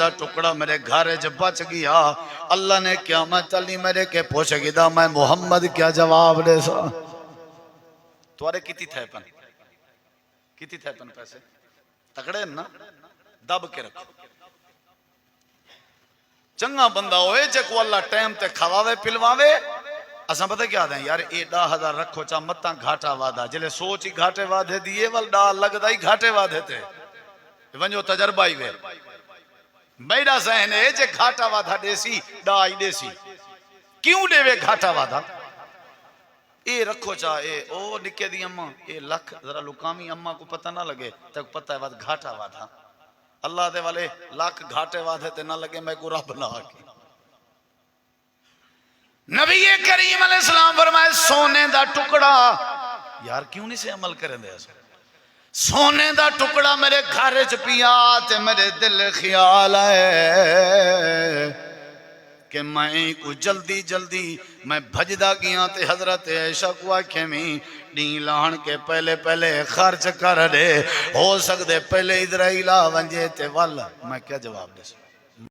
دا ٹکڑا میرے گھر چ بچ گیا اللہ نے قیامت علی میرے کے پوچھ گیا میں محمد کیا جواب دے سا توارے کیتی تھے پن پیسے تکڑے نا دب کے رکھو چنگا بندہ ہوئے جے کو اللہ ٹائم تے کھواوے پلواوے اساں پتہ کیا دیں یار اے 10,000 رکھو چا متاں گھاٹا وعدہ جلے سوچ ہی گھاٹے وعدے دیئے ول ڈا لگدا ہی گھاٹے وعدے تے ونجو تجربہ ہی وے بیڑا ذہن ہے جے گھاٹا وعدہ دیسی ڈا ہی دیسی کیوں دے وے گھاٹا وعدہ اے رکھو چا اے او نکے دی اماں اے لکھ ذرا لکامی اماں کو پتہ نہ لگے تک پتہ ہے وعد گھاٹا وعدہ اللہ دے والے لاکھ گھاٹے وعدے تے نہ لگے میں کو رب نہ آگے نبی کریم علیہ السلام فرمائے سونے دا ٹکڑا یار کیوں نہیں سے عمل کریں دے ایسا سونے دا ٹکڑا میرے گھر چ پیا تے میرے دل خیال ہے کہ میں کو جلدی میں بھجدا گیا تے حضرت عائشہ کو آکھے میں ڈین لان کے پہلے خرچ کر دے ہو سکتے پہلے ادھر ونجے تے والا میں کیا جواب دے